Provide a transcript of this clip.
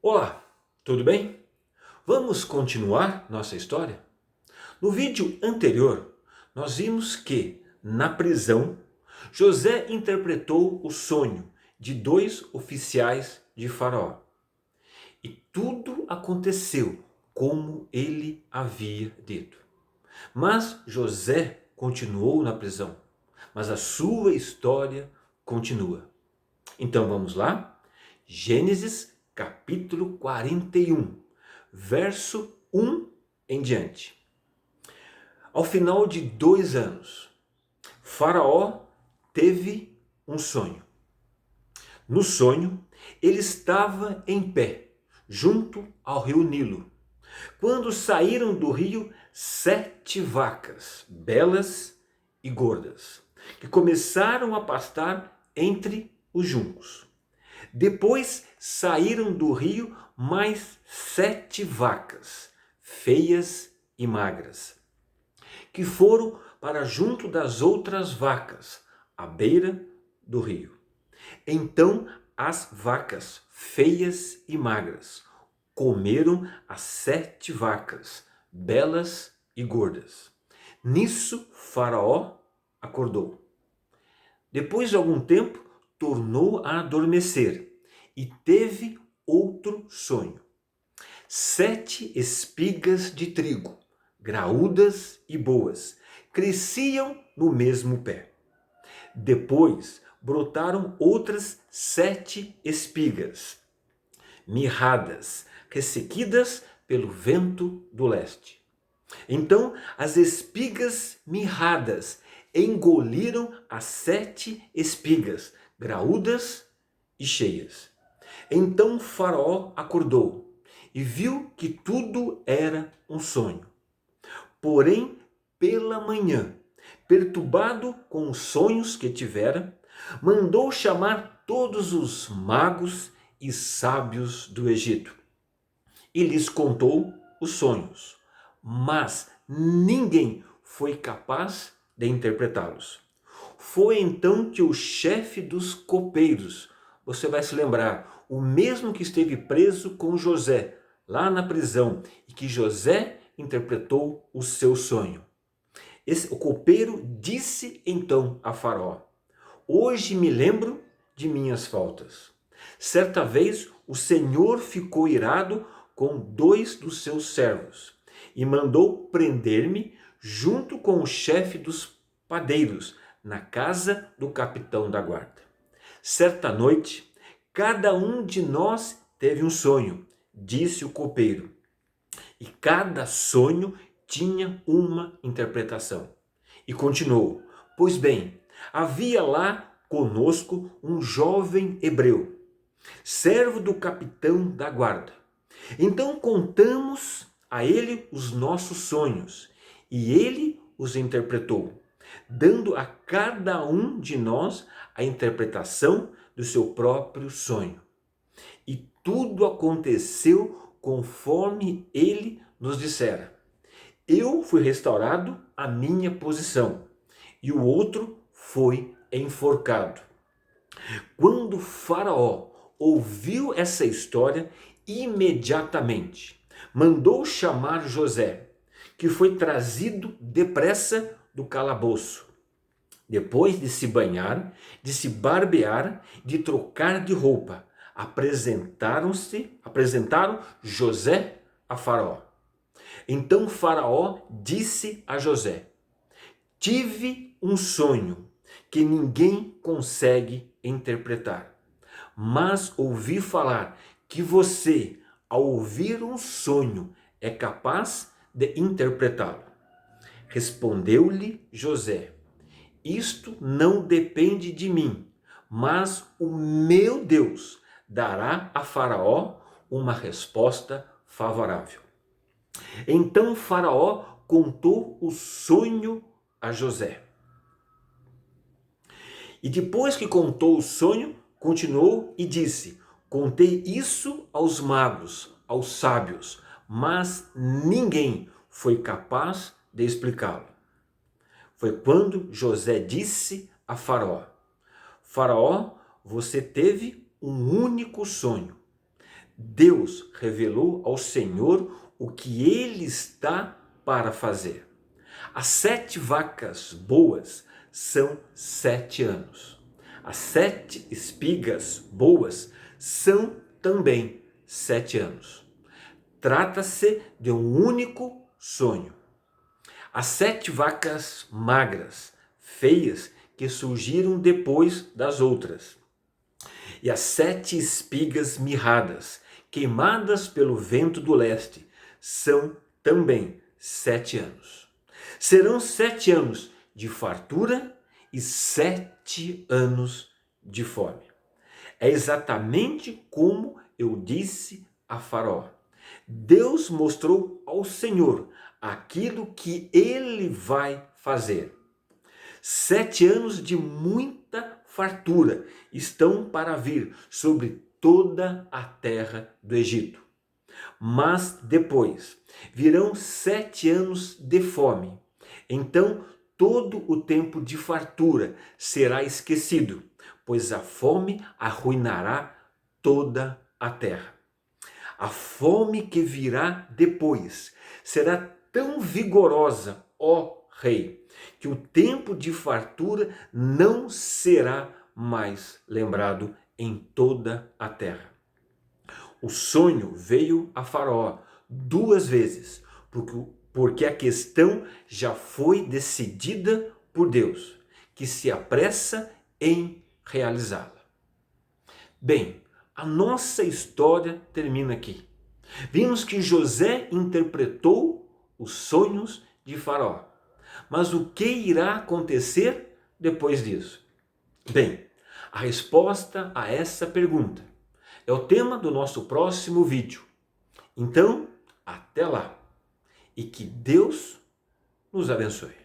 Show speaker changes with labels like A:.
A: Olá, tudo bem? Vamos continuar nossa história? No vídeo anterior, nós vimos que, na prisão, José interpretou o sonho de dois oficiais de Faraó. E tudo aconteceu como ele havia dito. Mas José continuou na prisão, mas a sua história continua. Então vamos lá? Gênesis capítulo 41, verso 1 em diante. Ao final de 2 anos, Faraó teve um sonho. No sonho, ele estava em pé, junto ao rio Nilo, quando saíram do rio 7 vacas, belas e gordas, que começaram a pastar entre os juncos. Depois saíram do rio mais 7 vacas, feias e magras, que foram para junto das outras vacas, à beira do rio. Então as vacas feias e magras comeram as 7 vacas, belas e gordas. Nisso Faraó acordou. Depois de algum tempo, tornou a adormecer e teve outro sonho. 7 espigas de trigo, graúdas e boas, cresciam no mesmo pé. Depois brotaram outras 7 espigas, mirradas, ressequidas pelo vento do leste. Então as espigas mirradas engoliram as 7 espigas, graúdas e cheias. Então Faraó acordou e viu que tudo era um sonho. Porém, pela manhã, perturbado com os sonhos que tivera, mandou chamar todos os magos e sábios do Egito e lhes contou os sonhos, mas ninguém foi capaz de interpretá-los. Foi então que o chefe dos copeiros, você vai se lembrar, o mesmo que esteve preso com José, lá na prisão, e que José interpretou o seu sonho. O copeiro disse então a Faraó: hoje me lembro de minhas faltas. Certa vez o Senhor ficou irado com 2 dos seus servos e mandou prender-me junto com o chefe dos padeiros na casa do capitão da guarda. Certa noite, cada um de nós teve um sonho, disse o copeiro, e cada sonho tinha uma interpretação. E continuou: pois bem, havia lá conosco um jovem hebreu, servo do capitão da guarda. Então contamos a ele os nossos sonhos, e ele os interpretou, dando a cada um de nós a interpretação do seu próprio sonho. E tudo aconteceu conforme ele nos dissera. Eu fui restaurado à minha posição, e o outro foi enforcado. Quando Faraó ouviu essa história, imediatamente mandou chamar José, que foi trazido depressa do calabouço. Depois de se banhar, de se barbear, de trocar de roupa, apresentaram José a Faraó. Então Faraó disse a José: tive um sonho que ninguém consegue interpretar, mas ouvi falar que você, ao ouvir um sonho, é capaz de interpretá-lo. Respondeu-lhe José: isto não depende de mim, mas o meu Deus dará a Faraó uma resposta favorável. Então Faraó contou o sonho a José. E depois que contou o sonho, continuou e disse: contei isso aos magos, aos sábios, mas ninguém foi capaz de explicá-lo. Foi quando José disse a Faraó: Faraó, você teve um único sonho. Deus revelou ao Senhor o que ele está para fazer. As 7 vacas boas são 7 anos. As 7 espigas boas são também 7 anos. Trata-se de um único sonho. As 7 vacas magras, feias, que surgiram depois das outras. E as 7 espigas mirradas, queimadas pelo vento do leste, são também 7 anos. Serão 7 anos de fartura e 7 anos de fome. É exatamente como eu disse a Faraó. Deus mostrou ao Senhor aquilo que ele vai fazer. 7 anos de muita fartura estão para vir sobre toda a terra do Egito. Mas depois virão 7 anos de fome. Então todo o tempo de fartura será esquecido, pois a fome arruinará toda a terra. A fome que virá depois será tão vigorosa, ó rei, que o tempo de fartura não será mais lembrado em toda a terra. O sonho veio a Faraó 2 vezes, porque a questão já foi decidida por Deus, que se apressa em realizá-la. Bem, a nossa história termina aqui. Vimos que José interpretou os sonhos de Faraó. Mas o que irá acontecer depois disso? Bem, a resposta a essa pergunta é o tema do nosso próximo vídeo. Então, até lá. E que Deus nos abençoe.